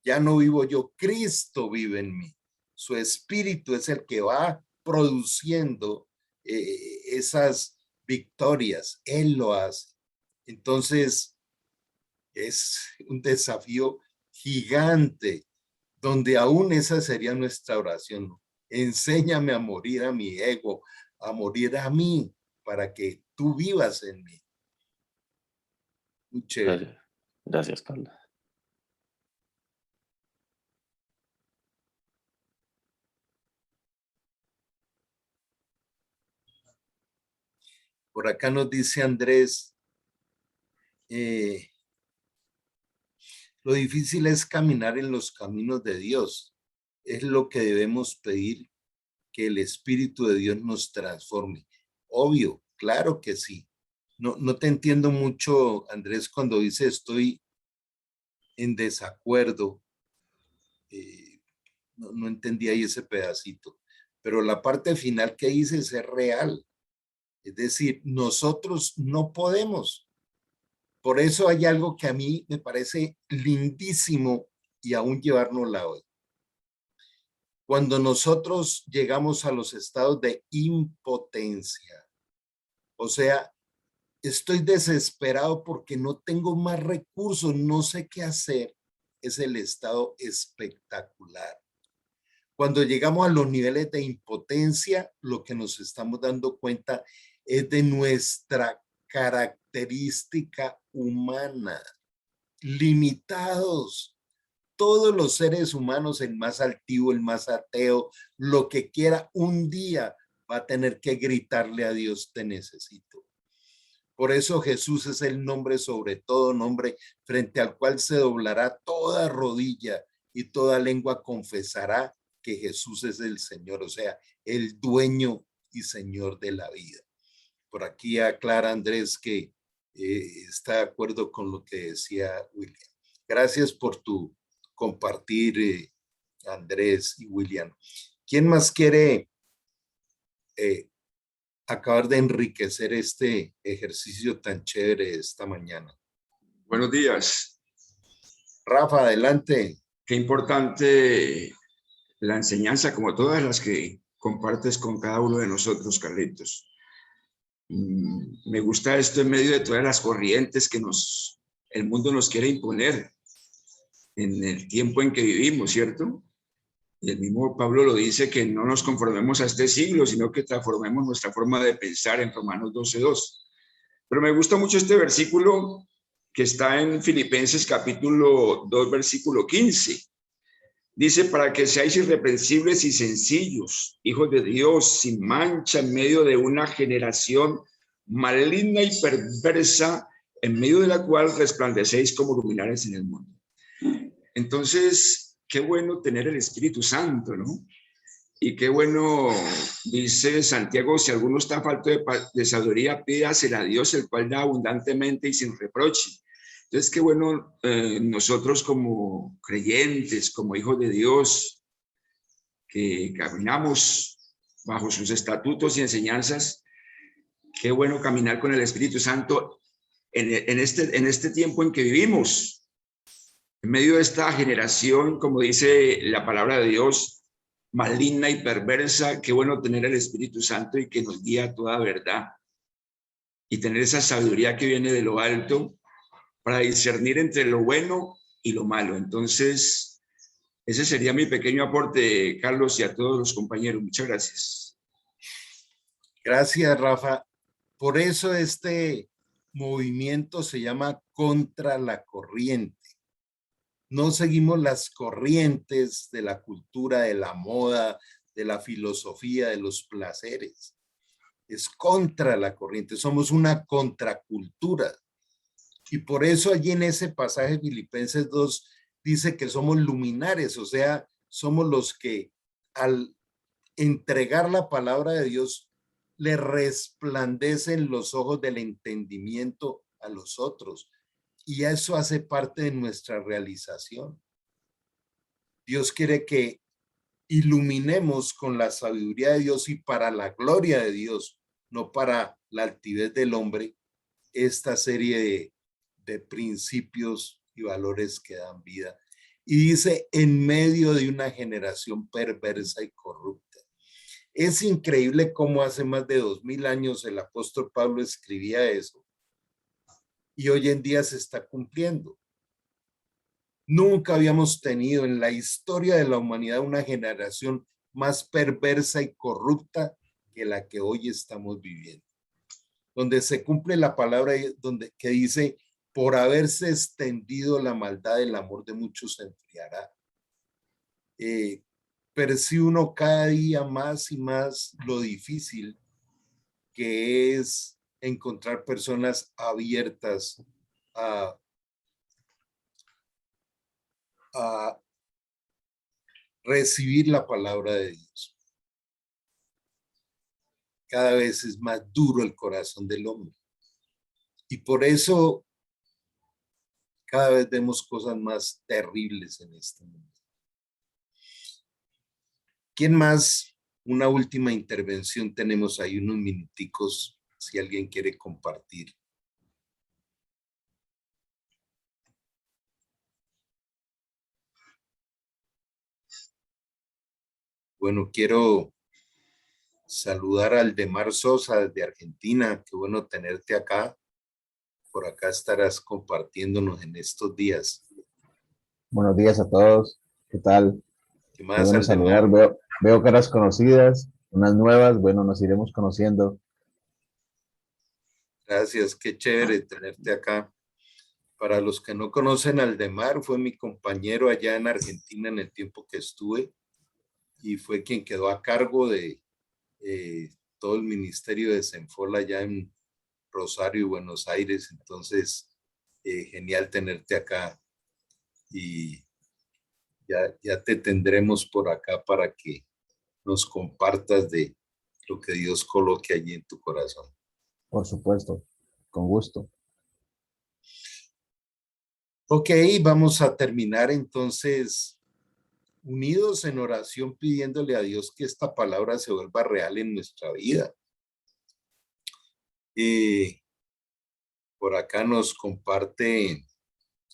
Ya no vivo yo, Cristo vive en mí. Su espíritu es el que va produciendo esas victorias. Él lo hace. Entonces, es un desafío gigante, donde aún esa sería nuestra oración, ¿no? Enséñame a morir a mi ego, a morir a mí, para que tú vivas en mí. Muy chévere. Gracias, gracias, Carlos. Por acá nos dice Andrés, lo difícil es caminar en los caminos de Dios. Es lo que debemos pedir, que el Espíritu de Dios nos transforme. Obvio, claro que sí. No te entiendo mucho, Andrés, cuando dice estoy en desacuerdo. No entendí ahí ese pedacito. Pero la parte final que dices es real. Es decir, nosotros no podemos. Por eso hay algo que a mí me parece lindísimo y aún llevárnosla hoy. Cuando nosotros llegamos a los estados de impotencia, o sea, estoy desesperado porque no tengo más recursos, no sé qué hacer, es el estado espectacular. Cuando llegamos a los niveles de impotencia, lo que nos estamos dando cuenta es de nuestra característica humana, limitados. Todos los seres humanos, el más altivo, el más ateo, lo que quiera, un día va a tener que gritarle a Dios, te necesito. Por eso Jesús es el nombre sobre todo nombre, frente al cual se doblará toda rodilla y toda lengua confesará que Jesús es el Señor, o sea, el dueño y Señor de la vida. Por aquí aclara Andrés que está de acuerdo con lo que decía William. Gracias por tu compartir, Andrés y William. ¿Quién más quiere acabar de enriquecer este ejercicio tan chévere esta mañana? Buenos días. Rafa, adelante. Qué importante la enseñanza, como todas las que compartes con cada uno de nosotros, Carlitos. Me gusta esto en medio de todas las corrientes que el mundo nos quiere imponer en el tiempo en que vivimos, ¿cierto? Y el mismo Pablo lo dice, que no nos conformemos a este siglo, sino que transformemos nuestra forma de pensar en Romanos 12:2. Pero me gusta mucho este versículo que está en Filipenses capítulo 2, versículo 15. Dice, para que seáis irreprensibles y sencillos, hijos de Dios, sin mancha, en medio de una generación maligna y perversa, en medio de la cual resplandecéis como luminares en el mundo. Entonces, qué bueno tener el Espíritu Santo, ¿no? Y qué bueno, dice Santiago, si alguno está falto de sabiduría, pídasela a Dios, el cual da abundantemente y sin reproche. Entonces, qué bueno, nosotros como creyentes, como hijos de Dios, que caminamos bajo sus estatutos y enseñanzas, qué bueno caminar con el Espíritu Santo en este tiempo en que vivimos, en medio de esta generación, como dice la palabra de Dios, maligna y perversa. Qué bueno tener el Espíritu Santo y que nos guía a toda verdad y tener esa sabiduría que viene de lo alto para discernir entre lo bueno y lo malo. Entonces, ese sería mi pequeño aporte, Carlos, y a todos los compañeros. Muchas gracias. Gracias, Rafa. Por eso este movimiento se llama Contra la Corriente. No seguimos las corrientes de la cultura, de la moda, de la filosofía, de los placeres. Es contra la corriente, somos una contracultura. Y por eso allí en ese pasaje Filipenses 2 dice que somos luminares, o sea, somos los que al entregar la palabra de Dios le resplandecen los ojos del entendimiento a los otros. Y eso hace parte de nuestra realización. Dios quiere que iluminemos con la sabiduría de Dios y para la gloria de Dios, no para la altivez del hombre, esta serie de principios y valores que dan vida. Y dice, en medio de una generación perversa y corrupta. Es increíble cómo hace más de 2000 años el apóstol Pablo escribía eso y hoy en día se está cumpliendo. Nunca habíamos tenido en la historia de la humanidad una generación más perversa y corrupta que la que hoy estamos viviendo, donde se cumple la palabra que dice, por haberse extendido la maldad, el amor de muchos se enfriará. Percibe uno cada día más y más lo difícil que es encontrar personas abiertas a recibir la palabra de Dios. Cada vez es más duro el corazón del hombre. Y por eso cada vez vemos cosas más terribles en este mundo. ¿Quién más? Una última intervención. Tenemos ahí unos minuticos si alguien quiere compartir. Bueno, quiero saludar al Aldemar Sosa desde Argentina. Qué bueno tenerte acá. Por acá estarás compartiéndonos en estos días. Buenos días a todos. ¿Qué tal? ¿Qué Qué más, bueno Aldemar? saludar. Veo caras conocidas, unas nuevas. Bueno, nos iremos conociendo. Gracias, qué chévere tenerte acá. Para los que no conocen, Aldemar fue mi compañero allá en Argentina en el tiempo que estuve y fue quien quedó a cargo de todo el ministerio de Senfol allá en Rosario y Buenos Aires. Entonces, genial tenerte acá y ya te tendremos por acá para que nos compartas de lo que Dios coloque allí en tu corazón. Por supuesto, con gusto. Ok, vamos a terminar entonces unidos en oración pidiéndole a Dios que esta palabra se vuelva real en nuestra vida. Por acá nos comparte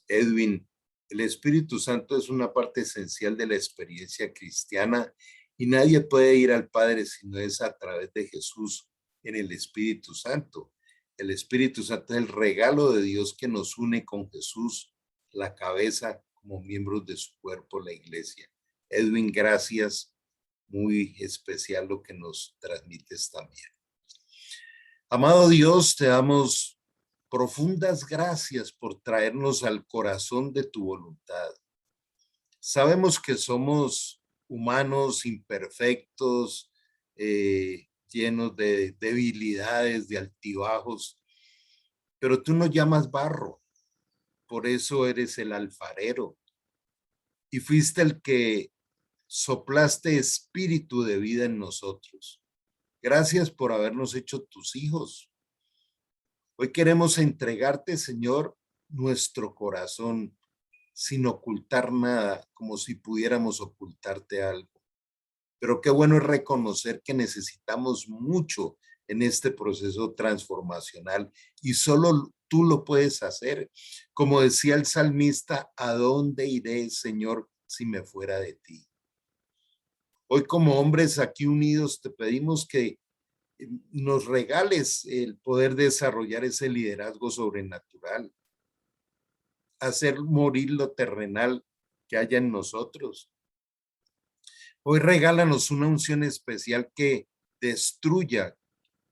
Edwin, el Espíritu Santo es una parte esencial de la experiencia cristiana y nadie puede ir al Padre si no es a través de Jesús en el Espíritu Santo. El Espíritu Santo es el regalo de Dios que nos une con Jesús, la cabeza, como miembros de su cuerpo, la iglesia. Edwin, gracias. Muy especial lo que nos transmites también. Amado Dios, te damos profundas gracias por traernos al corazón de tu voluntad. Sabemos que somos humanos imperfectos, llenos de debilidades, de altibajos, pero tú nos llamas barro, por eso eres el alfarero y fuiste el que soplaste espíritu de vida en nosotros. Gracias por habernos hecho tus hijos. Hoy queremos entregarte, Señor, nuestro corazón sin ocultar nada, como si pudiéramos ocultarte algo. Pero qué bueno es reconocer que necesitamos mucho en este proceso transformacional y solo tú lo puedes hacer. Como decía el salmista, ¿a dónde iré, Señor, si me fuera de ti? Hoy como hombres aquí unidos te pedimos que nos regales el poder desarrollar ese liderazgo sobrenatural, hacer morir lo terrenal que haya en nosotros. Hoy regálanos una unción especial que destruya,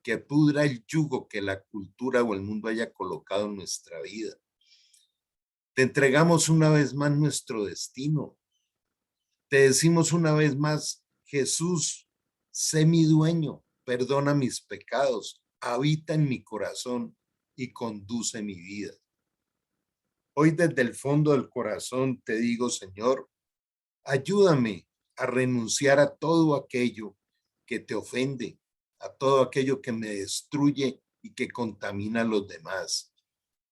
que pudra el yugo que la cultura o el mundo haya colocado en nuestra vida. Te entregamos una vez más nuestro destino. Te decimos una vez más, Jesús, sé mi dueño, perdona mis pecados, habita en mi corazón y conduce mi vida. Hoy desde el fondo del corazón te digo, Señor, ayúdame a renunciar a todo aquello que te ofende, a todo aquello que me destruye y que contamina a los demás.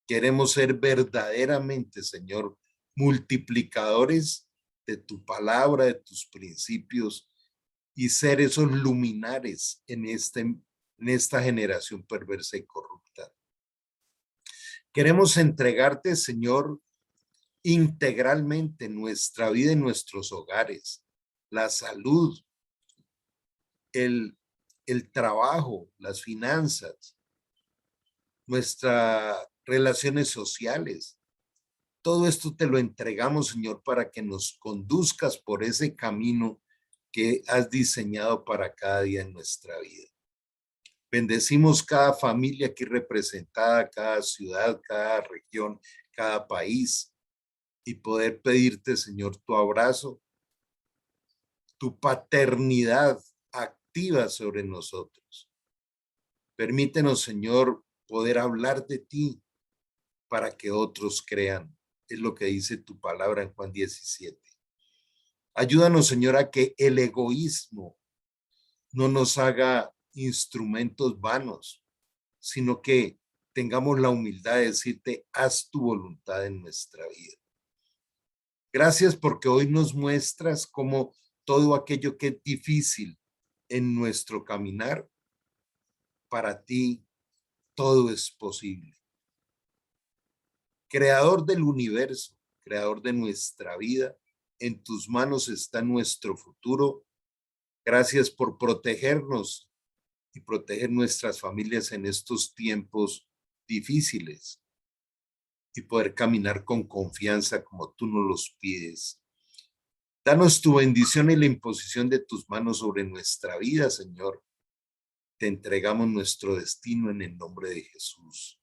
Queremos ser verdaderamente, Señor, multiplicadores de tu palabra, de tus principios y ser esos luminares en esta generación perversa y corrupta. Queremos entregarte, Señor, integralmente nuestra vida y nuestros hogares, la salud, el trabajo, las finanzas, nuestras relaciones sociales. Todo esto te lo entregamos, Señor, para que nos conduzcas por ese camino que has diseñado para cada día en nuestra vida. Bendecimos cada familia aquí representada, cada ciudad, cada región, cada país, y poder pedirte, Señor, tu abrazo, tu paternidad activa sobre nosotros. Permítenos, Señor, poder hablar de ti para que otros crean. Es lo que dice tu palabra en Juan 17. Ayúdanos, Señor, a que el egoísmo no nos haga instrumentos vanos, sino que tengamos la humildad de decirte, haz tu voluntad en nuestra vida. Gracias porque hoy nos muestras cómo todo aquello que es difícil en nuestro caminar, para ti todo es posible. Creador del universo, creador de nuestra vida, en tus manos está nuestro futuro. Gracias por protegernos y proteger nuestras familias en estos tiempos difíciles y poder caminar con confianza como tú nos los pides. Danos tu bendición y la imposición de tus manos sobre nuestra vida, Señor. Te entregamos nuestro destino en el nombre de Jesús.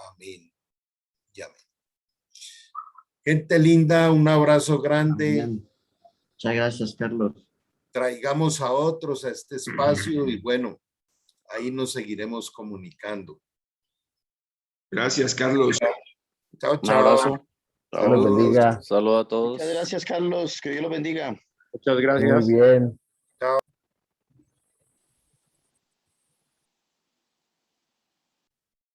Amén y amén. Gente linda, un abrazo grande. Amén. Muchas gracias, Carlos. Traigamos a otros a este espacio y bueno, ahí nos seguiremos comunicando. Gracias, Carlos. Chao, Un chao. abrazo. Dios los bendiga. Saludos a todos. Muchas gracias, Carlos. Que Dios los bendiga. Muchas gracias. Muy bien.